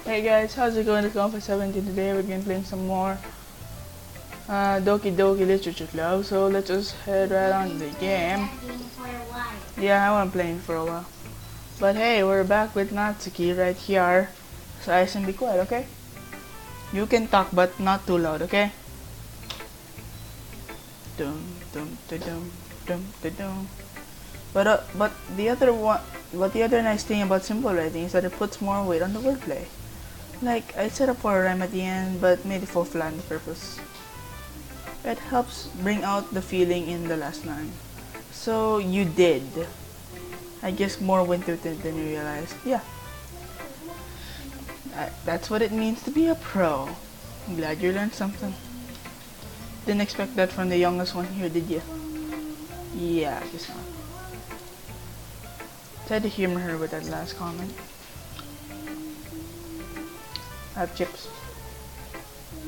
Hey guys, how's it going? It's going for 17 today. We're going to play some more Doki Literature Club. So let's just head right on to the game. Yeah, I want to play for a while. But hey, we're back with Natsuki right here. So I should be quiet, okay? You can talk, but not too loud, okay? Dum dum da dum dum da dum. But the other nice thing about simple writing is that it puts more weight on the wordplay. Like, I set up for a rhyme at the end, but made it fall flat on the purpose. It helps bring out the feeling in the last line. So, you did. I guess more went through it than you realized. Yeah. That's what it means to be a pro. I'm glad you learned something. Didn't expect that from the youngest one here, did you? Yeah, I guess not. Tried to humor her with that last comment. I have chips.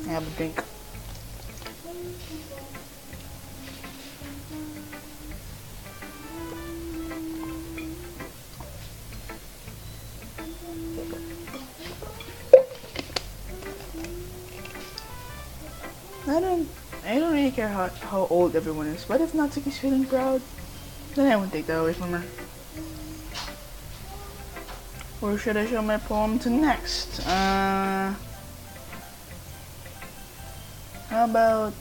I have a drink. I don't really care how old everyone is, but if Natsuki's feeling proud, then I won't take that away from her. Where should I show my poem to next? How about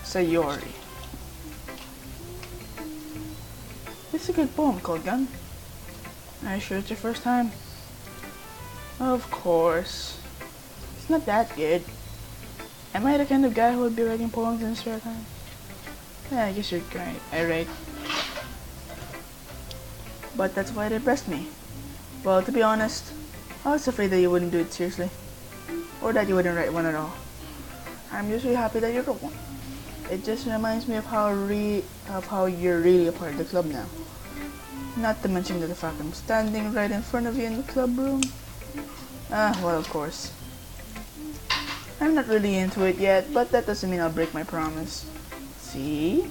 Sayori? It's a good poem called Gun. Are you sure it's your first time? Of course. It's not that good. Am I the kind of guy who would be writing poems in his spare time? Yeah, I guess you're right. Right. But that's why it impressed me. Well, to be honest, I was afraid that you wouldn't do it seriously. Or that you wouldn't write one at all. I'm just really happy that you wrote one. It just reminds me of how you're really a part of the club now. Not to mention the fact I'm standing right in front of you in the club room. Well, of course. I'm not really into it yet, but that doesn't mean I'll break my promise. See?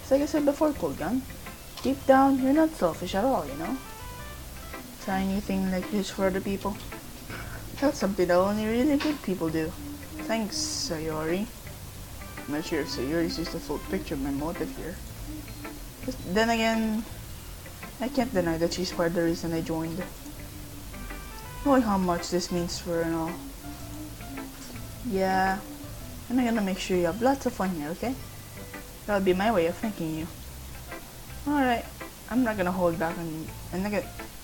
It's like I said before, Cold Gun. Deep down, you're not selfish at all, you know? Trying anything like this for other people. That's something that only really good people do. Thanks, Sayori. I'm not sure if Sayori sees the full picture of my motive here. But then again, I can't deny that she's part of the reason I joined. Knowing how much this means for her and all. Yeah, and I'm gonna make sure you have lots of fun here, okay? That'll be my way of thanking you. Alright, I'm not gonna hold back on you.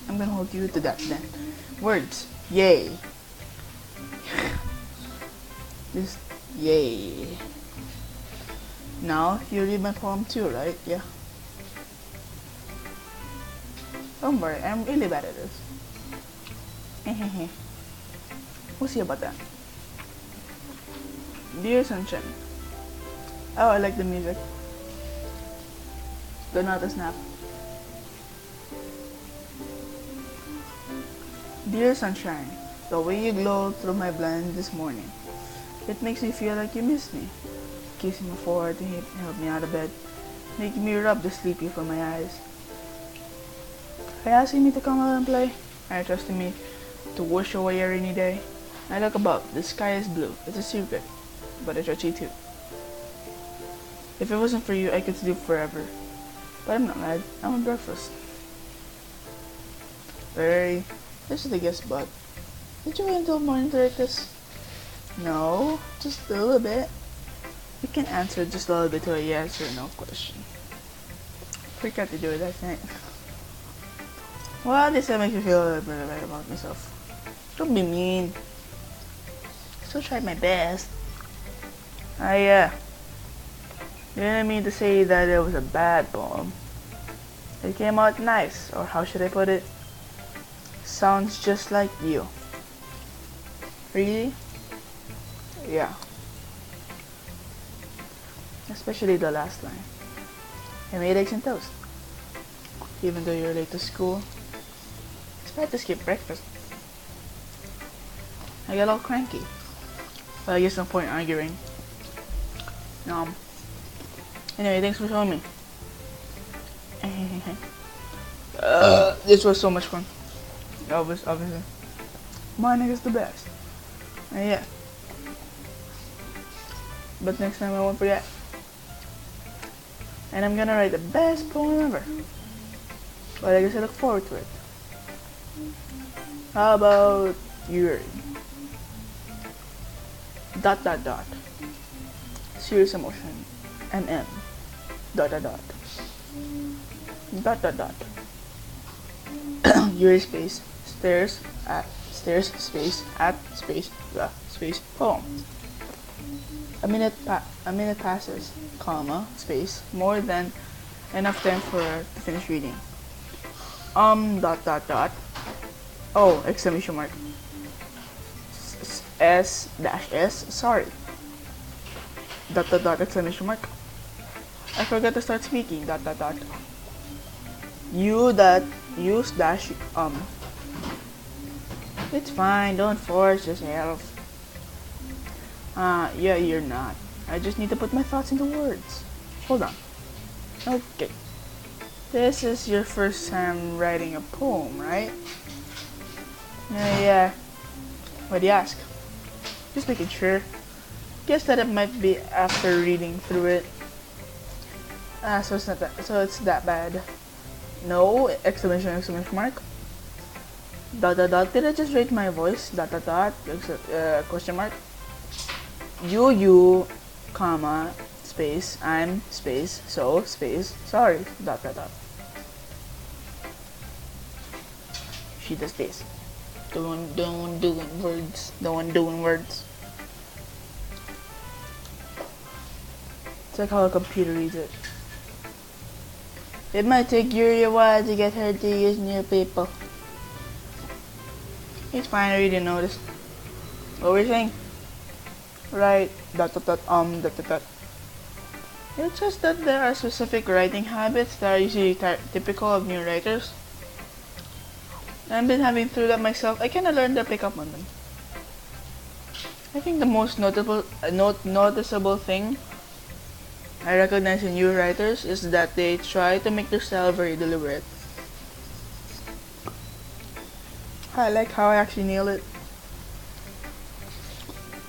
I'm gonna hold you to that then. Words. Yay. Just yay. Now, you read my poem too, right? Yeah. Don't worry, I'm really bad at this. We'll see about that. Dear Sunshine. Oh, I like the music. Don't know how to snap. Dear Sunshine, the way you glow through my blind this morning, it makes me feel like you miss me. Kissing my forehead to help me out of bed, making me rub the sleepy from my eyes. Are you asking me to come out and play? Are you trusting me to wash away a rainy day? I look above, the sky is blue, it's a secret, but I trust you too. If it wasn't for you, I could sleep forever. But I'm not mad, I'm on breakfast. Very, this is the guest spot. Did you wait until morning to write this? No, just a little bit. You can answer just a little bit to a yes or no question. Forgot to do it last night. Well, this makes me feel a little bit better about myself. Don't be mean. Still tried my best. Didn't mean to say that it was a bad poem. It came out nice, or how should I put it? Sounds just like you. Really? Yeah. Especially the last line. I made eggs and toast. Even though you're late to school. It's bad to skip breakfast. I got all cranky. But I guess no point arguing. Anyway, thanks for showing me. This was so much fun. Obviously. Mine is the best. And yeah. But next time I won't forget. And I'm gonna write the best poem ever. But I guess I look forward to it. How about Yuri? ... Serious emotion. MM. ... Yuri space. Stairs space at space the space poem. A minute passes, comma, space, more than enough time for to finish reading. Oh, exclamation mark. S, sorry. ... exclamation mark. I forgot to start speaking, ... You that use dash, It's fine, don't force yourself. Yeah, you're not. I just need to put my thoughts into words. Hold on. Okay. This is your first time writing a poem, right? Yeah. Why do you ask? Just making sure. Guess that it might be after reading through it. So it's that bad. No, exclamation mark. ... Did I just rate my voice? ... Question mark. You, comma, space, I'm, space, so, space, sorry, ... She does this. The one doing words. It's like how a computer reads it. It might take Yuri a while to get her to use new people. It's fine, I really noticed. What were you saying? Right, ... It's just that there are specific writing habits that are usually typical of new writers. I've been having through that myself. I kinda learned to pick up on them. I think the most noticeable thing I recognize in new writers is that they try to make their style very deliberate. I like how I actually nailed it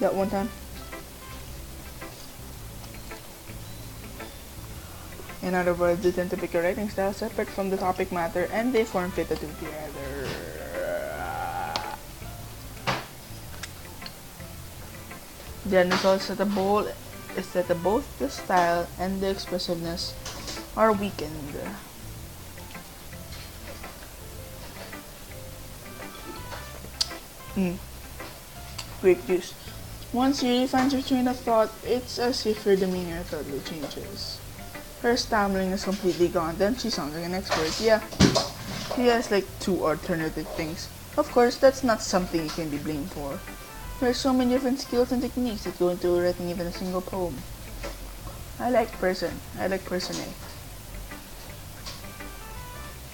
that one time. In other words, they tend to pick a writing style separate from the topic matter and they form fit the two together. The end result is that both the style and the expressiveness are weakened. Great juice. Once you find your train of thought, it's as if your demeanor totally changes. Her stammering is completely gone, then she sounds like an expert. Yeah, she has like 2 alternative things. Of course, that's not something you can be blamed for. There are so many different skills and techniques that go into writing even a single poem. I like person A.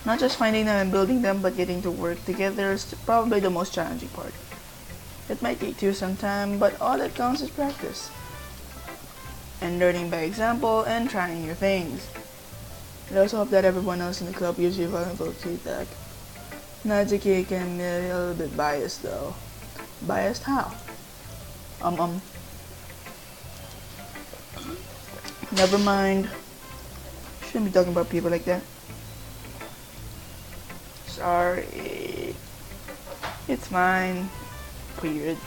Not just finding them and building them, but getting to work together is probably the most challenging part. It might take you some time, but all that counts is practice. And learning by example and trying new things. I also hope that everyone else in the club gives you valuable feedback. Najiki can be a little bit biased though. Biased how? Never mind. Shouldn't be talking about people like that. Sorry. It's fine. Weird.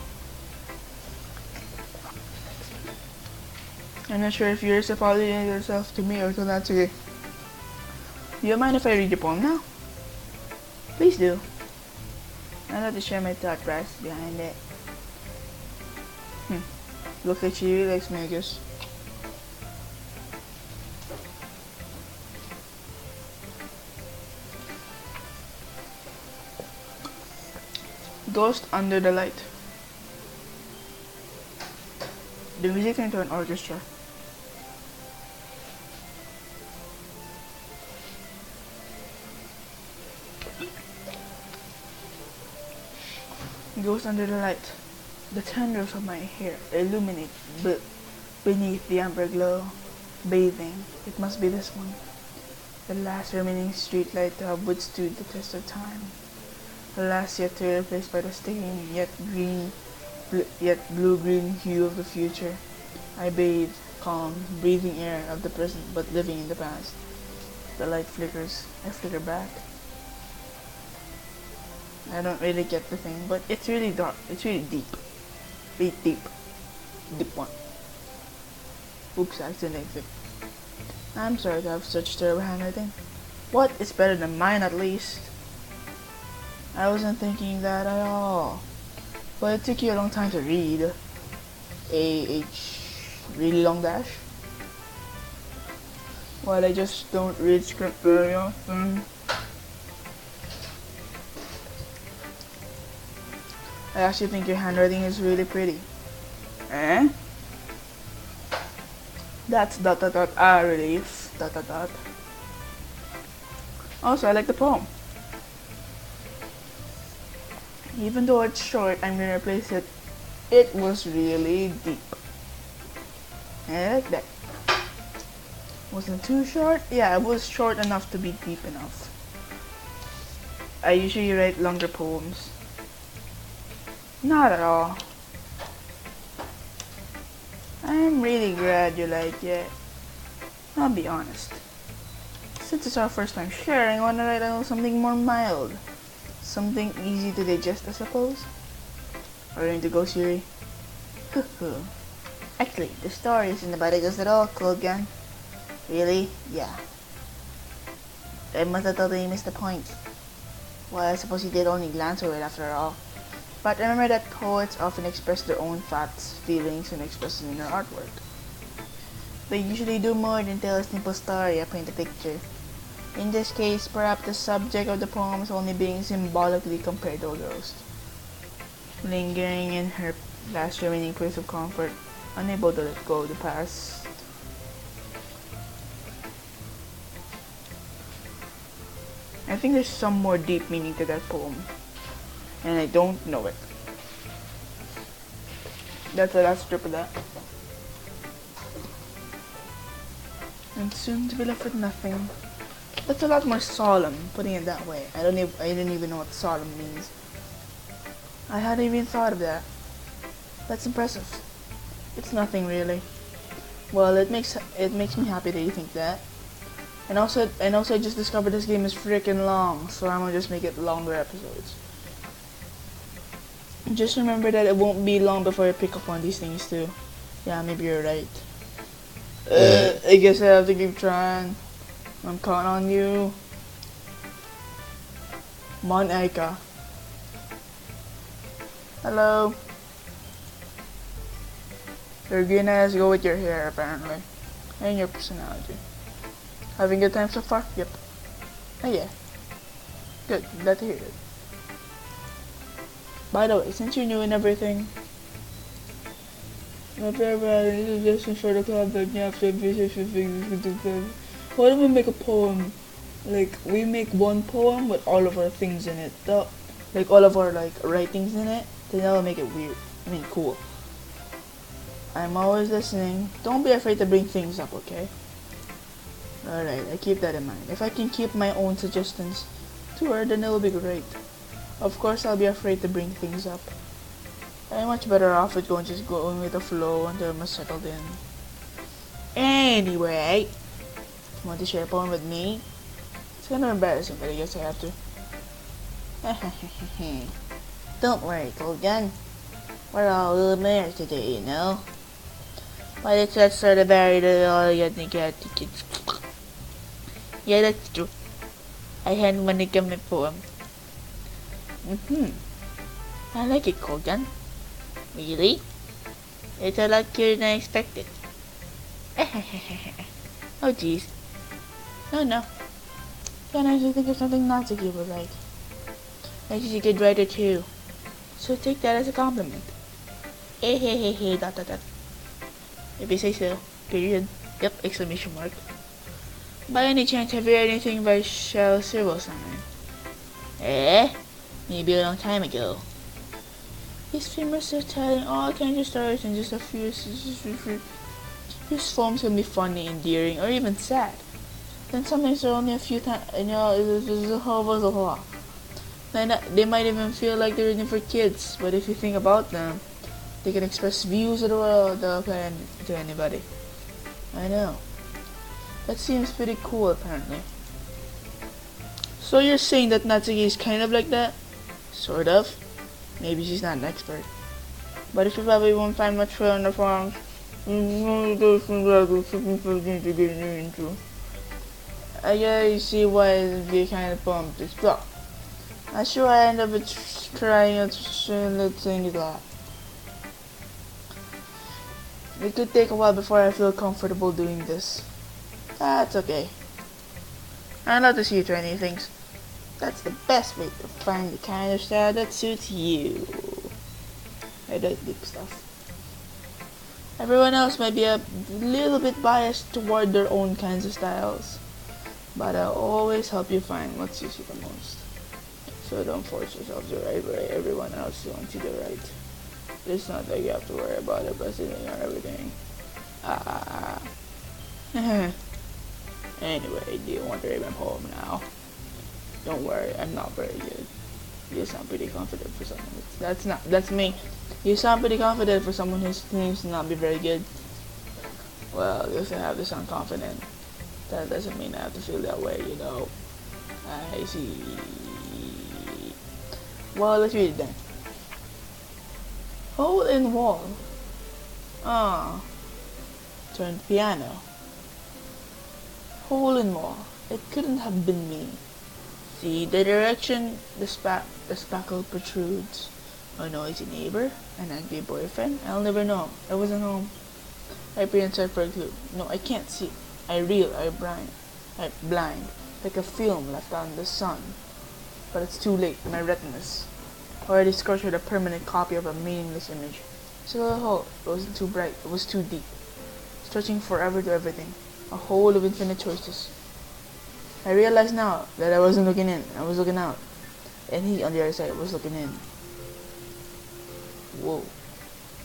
I'm not sure if you're apologizing yourself to me or to Natsuki. Do you mind if I read your poem now? Please do. I'd like to share my thought process behind it. Looks like she really likes me, I guess. Ghost under the light. The music turned into an orchestra. Ghost under the light. The tendrils of my hair illuminate beneath the amber glow. Bathing. It must be this one. The last remaining streetlight to have withstood the test of time. alas yet to be replaced by the stinging yet blue-green hue of the future. I bathe, calm, breathing air of the present but living in the past. The light flickers. I flicker back. I don't really get the thing, but it's really dark. It's really deep. Really deep. Deep one. Oops, I accidentally clicked. I'm sorry to have such terrible handwriting. What? It's better than mine at least. I wasn't thinking that at all. But it took you a long time to read. Really long dash. Well, I just don't read script very often. I actually think your handwriting is really pretty. Eh? That's ... relief ... Also, I like the poem. Even though it's short, I'm gonna replace it. It was really deep. I like that. Wasn't too short? Yeah, it was short enough to be deep enough. I usually write longer poems. Not at all. I'm really glad you like it. I'll be honest. Since it's our first time sharing, I wanna write a little something more mild. Something easy to digest, I suppose. Are you going to go, Siri? Actually, the story isn't about a ghost at all, Cold Gun. Really? Yeah. I must have totally missed the point. Well, I suppose you did only glance over it after all. But remember that poets often express their own thoughts, feelings, and expressions in their artwork. They usually do more than tell a simple story or paint a picture. In this case, perhaps the subject of the poem is only being symbolically compared to a ghost, lingering in her last remaining place of comfort, unable to let go of the past. I think there's some more deep meaning to that poem, and I don't know it. That's the last strip of that. And soon to be left with nothing. That's a lot more solemn, putting it that way. I didn't even know what solemn means. I hadn't even thought of that. That's impressive. It's nothing really. Well, it makes me happy that you think that. And also I just discovered this game is freaking long, so I'm gonna just make it longer episodes. Just remember that it won't be long before I pick up on these things too. Yeah, maybe you're right. I guess I have to keep trying. I'm counting on you. Mon Aika. Hello. You're gonna have to go with your hair apparently. And your personality. Having a good time so far? Yep. Oh yeah. Good, glad to hear it. By the way, since you're new and everything, my favorite suggestion for the club that you have to appreciate things. What if we make a poem? Like, we make one poem with all of our things in it. Like, all of our, like, writings in it. Then that'll make it weird. I mean, cool. I'm always listening. Don't be afraid to bring things up, okay? Alright, I keep that in mind. If I can keep my own suggestions to her, then it'll be great. Of course, I'll be afraid to bring things up. I'm much better off with just going with the flow until I'm settled in. Anyway, want to share a poem with me? It's kind of embarrassing, but I guess I have to. Don't worry, Cold Gun. We're all a little married today, you know? But it's that sort of married that all you think you have to kids. Yeah, that's true. I had one to come my poem. I like it, Cold Gun. Really? It's a lot cuter than I expected. Oh jeez. No. Can I actually think of something not to give a like? And she's a good writer too. So take that as a compliment. Hey, ... If you say so. Period. Yep, exclamation mark. By any chance, have you read anything by Shel Silverstein? Maybe a long time ago. He's famous for telling all kinds of stories in just a few. His poems can be funny, endearing, or even sad. Then sometimes there are only a few times, They might even feel like they're written for kids, but if you think about them, they can express views of the world to anybody. I know. That seems pretty cool, apparently. So you're saying that Natsuki is kind of like that? Sort of. Maybe she's not an expert. But if you probably won't find much fun on the farm, I guess see why it'd be kind of pumped as well. I'm sure I end up trying a little thing that. It could take a while before I feel comfortable doing this. That's okay. I love to see you try new things. That's the best way to find the kind of style that suits you. I like deep stuff. Everyone else might be a little bit biased toward their own kinds of styles, but I'll always help you find what suits you the most. So don't force yourself to write what everyone else wants you to write. It's not like you have to worry about impressing or everything. Anyway, do you want to read my poem now? Don't worry, I'm not very good. You sound pretty confident for someone. That's me. You sound pretty confident for someone who seems to not be very good. Well, if I have to sound confident, that doesn't mean I have to feel that way, you know. I see. Well, let's read it then. Hole in wall. Turned piano. Hole in wall. It couldn't have been me. See the direction the spackle protrudes. A noisy neighbor, an angry boyfriend. I'll never know. I wasn't home. I pray and search for a clue. No, I can't see. I blind, like a film left out in the sun. But it's too late. My retinas already scorched with a permanent copy of a meaningless image. So a hole. It wasn't too bright. It was too deep, stretching forever to everything. A hole of infinite choices. I realize now that I wasn't looking in. I was looking out, and he on the other side was looking in. Whoa,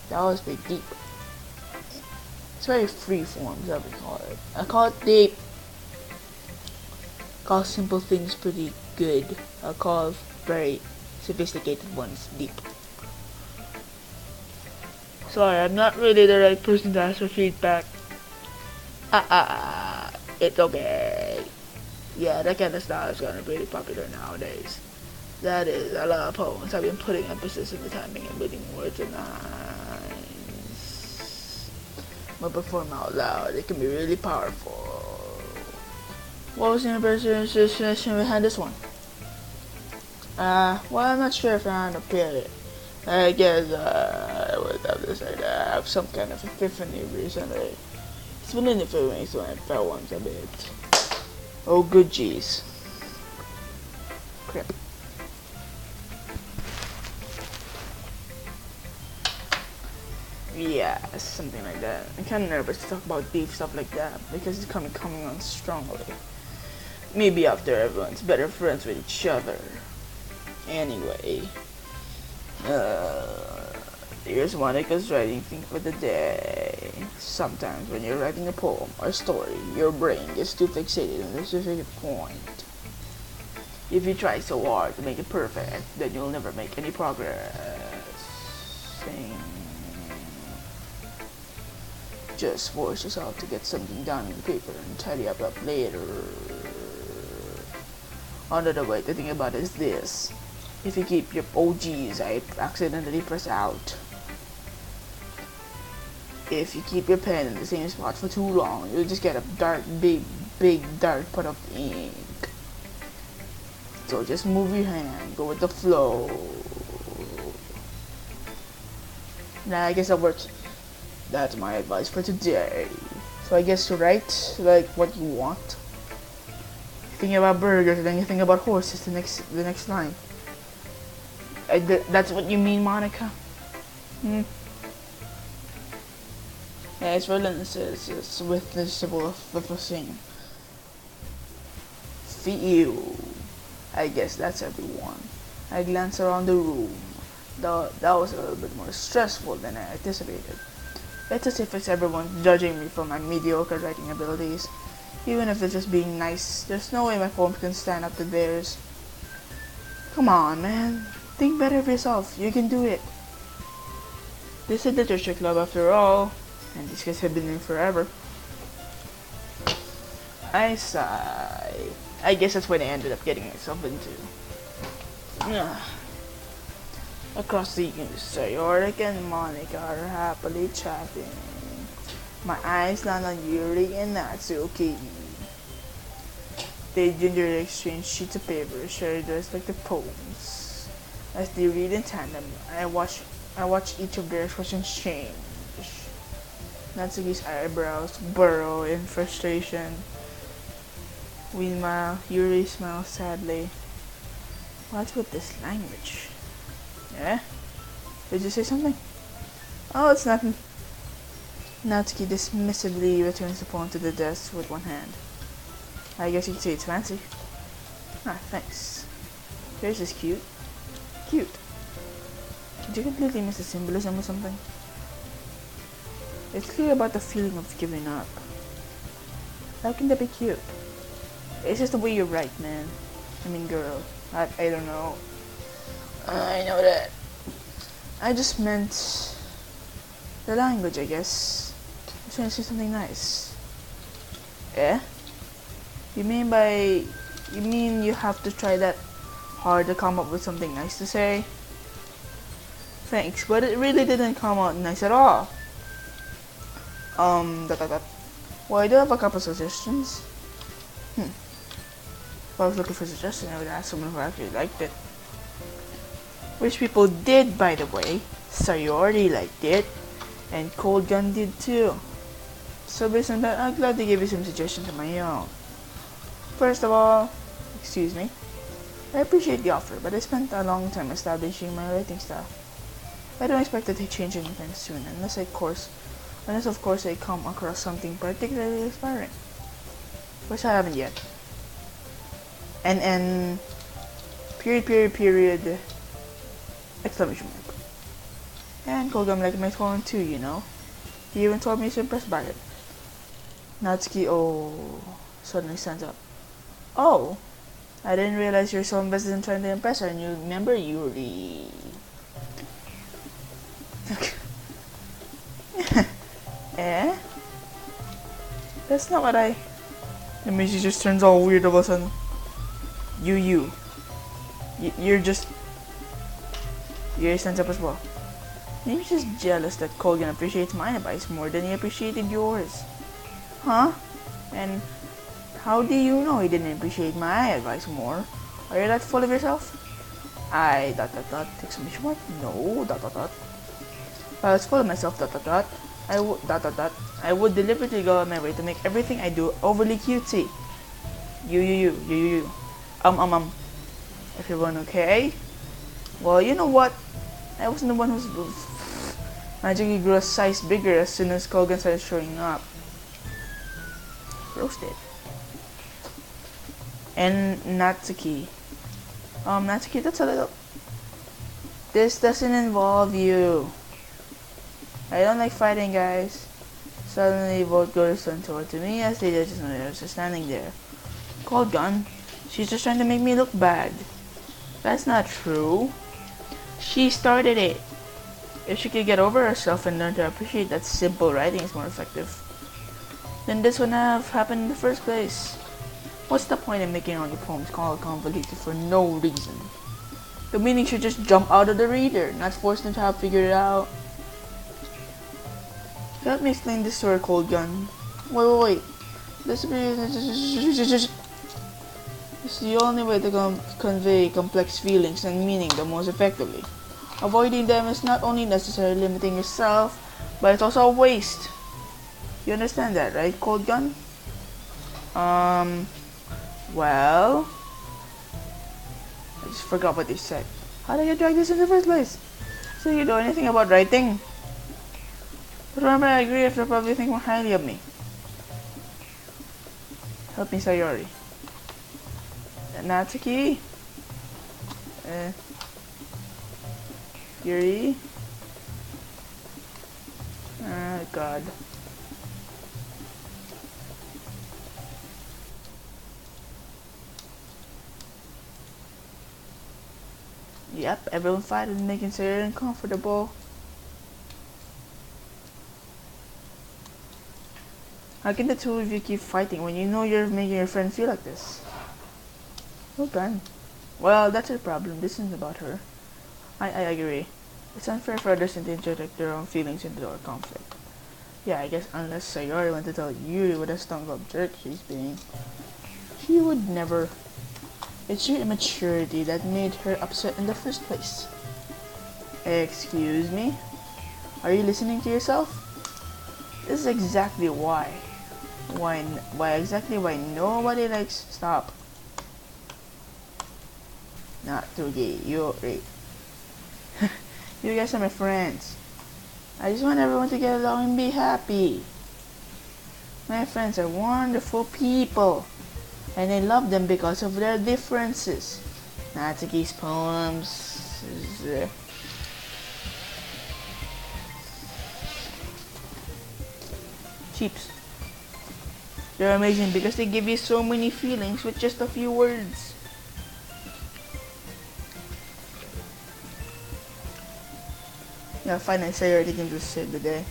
that was pretty deep. It's very freeform, is what we call it. I call it deep. I call simple things pretty good. I call very sophisticated ones deep. Sorry, I'm not really the right person to ask for feedback. It's okay. Yeah, that kind of style is kind of pretty popular nowadays. That is, a lot of poems have been putting emphasis on the timing and putting words and lines. But perform out loud, it can be really powerful. What was the impression behind this one? Well, I'm not sure if I understand it. I guess I would have to say that I have some kind of epiphany recently. It's been in the feelings when I felt once a bit. Oh, good jeez. Crap. Yeah, something like that. I'm kind of nervous to talk about deep stuff like that because it's coming on strongly. Maybe after everyone's better friends with each other. Anyway, here's Monica's writing thing for the day. Sometimes when you're writing a poem or story, your brain gets too fixated on a specific point. If you try so hard to make it perfect, then you'll never make any progress. Just force yourself to get something down on paper and tidy up later. Another way to think about it is this. If you keep your OGs, I accidentally press out. If you keep your pen in the same spot for too long, you'll just get a big dark pot of ink. So just move your hand, go with the flow. Nah, I guess that works. That's my advice for today. So I guess to write like what you want. Thinking about burgers, then you think about horses. The next line. That's what you mean, Monica? Yeah, it's relentless. It's with the symbol of the thing. Feel. I guess that's everyone. I glanced around the room. That was a little bit more stressful than I anticipated. It's as if it's everyone judging me for my mediocre writing abilities. Even if they're just being nice, there's no way my poems can stand up to theirs. Come on, man. Think better of yourself. You can do it. This is a literature club after all, and these guys have been in forever. I sigh. I guess that's what I ended up getting myself into. Across the news, Sayori and Monica are happily chatting. My eyes land on Yuri and Natsuki. They gingerly exchange sheets of paper, shared respective poems. As they read in tandem, I watch each of their expressions change. Natsuki's eyebrows burrow in frustration. Meanwhile, Yuri smiles sadly. What's with this language? Yeah? Did you say something? Oh, it's nothing. Natsuki dismissively returns the phone to the desk with one hand. I guess you could say it's fancy. Ah, thanks. Yours is cute. Cute. Did you completely miss the symbolism or something? It's clear about the feeling of giving up. How can that be cute? It's just the way you write, man. I mean, girl. I don't know. I know that. I just meant the language, I guess. I'm trying to say something nice. Eh? You mean you have to try that hard to come up with something nice to say? Thanks, but it really didn't come out nice at all. Well, I do have a couple suggestions. If I was looking for suggestions, I would ask someone who actually liked it. Which people did, by the way. Sayori liked it, and Cold Gun did too. So based on that, I'm glad to give you some suggestions of my own. First of all, excuse me, I appreciate the offer, but I spent a long time establishing my writing style. I don't expect it to change anytime soon, unless of course I come across something particularly inspiring, which I haven't yet. And period, exclamation mark. And Kogam liked my phone too, you know. He even told me he's impressed by it. Natsuki, suddenly stands up. Oh, I didn't realize you're so invested in trying to impress her, and you remember Yuri. Eh? That's not what I... It means she just turns all weird all of a sudden. You're stands up as well. Maybe she's just jealous that Colgan appreciates my advice more than he appreciated yours. Huh? And how do you know he didn't appreciate my advice more? Are you that full of yourself? Exclamation mark? No, If I was full of myself, I would deliberately go out my way to make everything I do overly cutesy. You. Everyone okay? Well, you know what? I wasn't the one who's magically grew a size bigger as soon as Kogan started showing up. Roasted. And Natsuki. Natsuki, that's a little... This doesn't involve you. I don't like fighting, guys. Suddenly, both girls turned toward to me as they just noticed her standing there. Cold gun. She's just trying to make me look bad. That's not true. She started it. If she could get over herself and learn to appreciate that simple writing is more effective, then this wouldn't have happened in the first place. What's the point in making all your poems convoluted for no reason? The meaning should just jump out of the reader, not force them to have figured it out. Help me explain this to her, Cold Gun. Wait. This is the only way to convey complex feelings and meaning the most effectively. Avoiding them is not only necessarily limiting yourself, but it's also a waste. You understand that, right, Cold Gun? Well... I just forgot what they said. How did I drag this in the first place? So you know anything about writing? But remember, I agree if you probably think more highly of me. Help me, Sayori. Natsuki? Yuri? Oh, God. Yep, everyone fighting, making Sayori uncomfortable. How can the two of you keep fighting when you know you're making your friend feel like this? Hold on. Well, that's her problem. This isn't about her. I agree. It's unfair for others to interject their own feelings into our conflict. Yeah, I guess unless Sayori went to tell Yuri what a stunk-up jerk she's being, she would never. It's your immaturity that made her upset in the first place. Excuse me? Are you listening to yourself? This is exactly why. Why nobody likes. Stop. Not Doki, Yuri. You guys are my friends. I just want everyone to get along and be happy. My friends are wonderful people, and I love them because of their differences. Natsuki's poems is, cheaps. They're amazing because they give you so many feelings with just a few words. Yeah, finally Sayori can just save the day.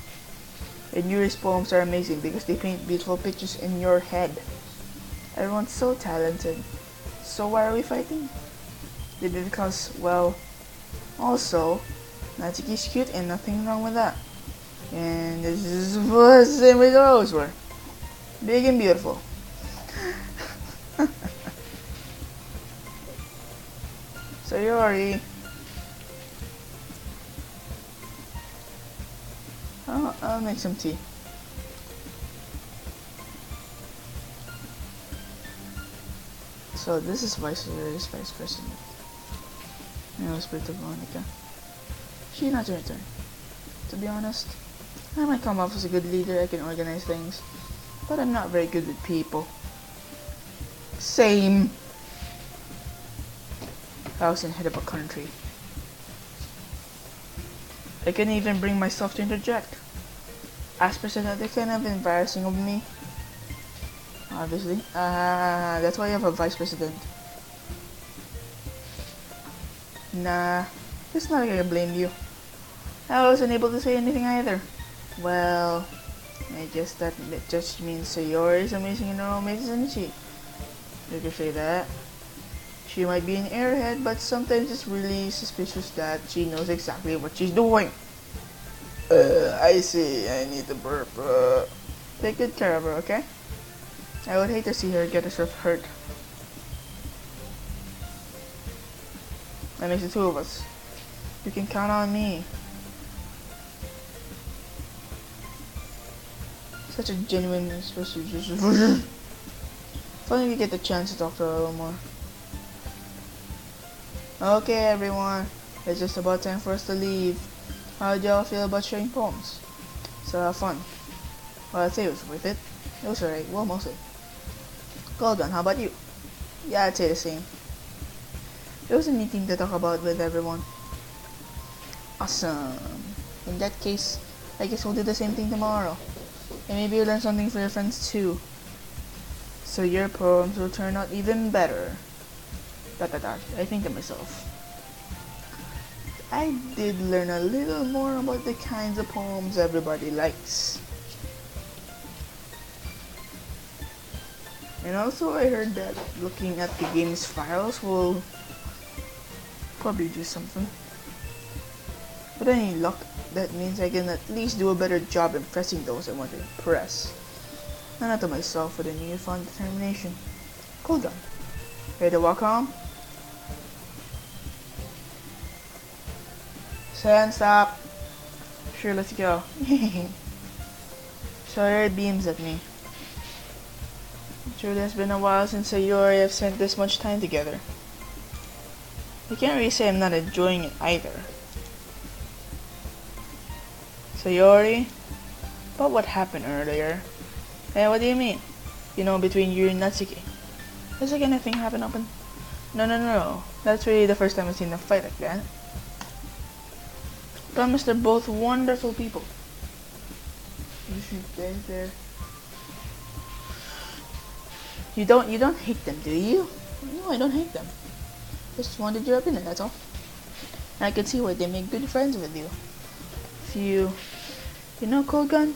And Yuri's poems are amazing because they paint beautiful pictures in your head. Everyone's so talented. So why are we fighting? Did it because, well, also, Natsuki's cute and nothing wrong with that. And this is the same way the rose were. Big and beautiful. Sayori. I'll make some tea. So this is vice president. I whispered to Veronica. She's not your turn. To be honest, I might come off as a good leader. I can organize things, but I'm not very good with people. Same. I was in head of a country. I couldn't even bring myself to interject. As president, it's kind of embarrassing of me. Obviously. That's why you have a vice president. Nah, it's not like I can blame you. I wasn't able to say anything either. Well, I guess that just means Sayori is amazing in her own ways, isn't she? You could say that. She might be an airhead, but sometimes it's really suspicious that she knows exactly what she's doing. I see. I need to burp. Take good care of her, okay? I would hate to see her get herself hurt. That makes the two of us. You can count on me. Such a genuine, especially just. Finally, we get the chance to talk to her a little more. Okay, everyone. It's just about time for us to leave. How do y'all feel about sharing poems? So have fun. Well, I'd say it was worth it. It was alright. Well, mostly. Golden, how about you? Yeah, I'd say the same. It was a neat thing to talk about with everyone. Awesome. In that case, I guess we'll do the same thing tomorrow. And maybe you'll learn something for your friends too. So your poems will turn out even better. I think to myself. I did learn a little more about the kinds of poems everybody likes. And also I heard that looking at the game's files will probably do something. With any luck, that means I can at least do a better job impressing those I want to impress. And not to myself with a newfound determination. Cool down. Ready to walk home? Sen, stop. Sure, let's go. Sayori beams at me. It truly has been a while since Sayori have spent this much time together. I can't really say I'm not enjoying it either. Sayori? But what happened earlier? Hey, what do you mean? You know, between you and Natsuki. Has like anything happened up in... No. That's really the first time I've seen them fight like that. Promise they're both wonderful people. You should there. You don't hate them, do you? No, I don't hate them. Just wanted your opinion, that's all. I can see why they make good friends with you. If you know, Cold Gun,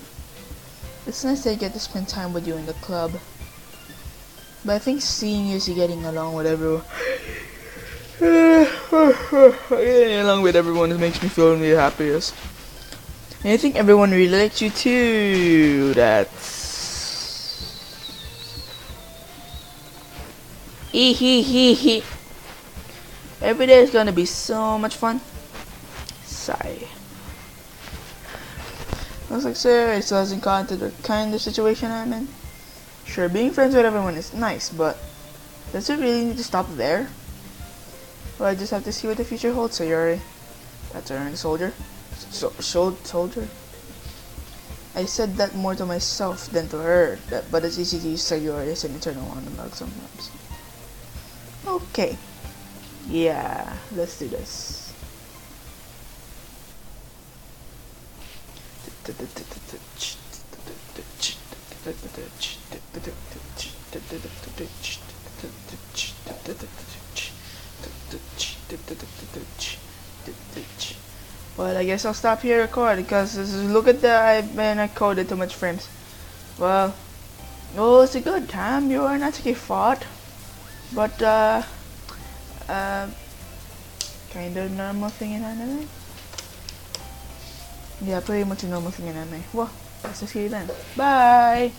it's nice that I get to spend time with you in the club. But I think seeing you getting along with everyone, getting along with everyone makes me feel really happiest. And I think everyone really likes you too. That's hee. Every day is gonna be so much fun. Sigh. Looks like Sarah still hasn't gotten to the kind of situation I'm in. Sure, being friends with everyone is nice, but does it really need to stop there? Well, I just have to see what the future holds, Sayori. That's our soldier. Soldier? I said that more to myself than to her, but it's easy to use Sayori as an internal monologue sometimes. Okay. Yeah, let's do this. Well, I guess I'll stop here recording because look at I coded too much frames. Well, it's a good time. You are not fought, but kind of normal thing in anime. Yeah, pretty much a normal thing in anime. Well, let's just see you then. Bye.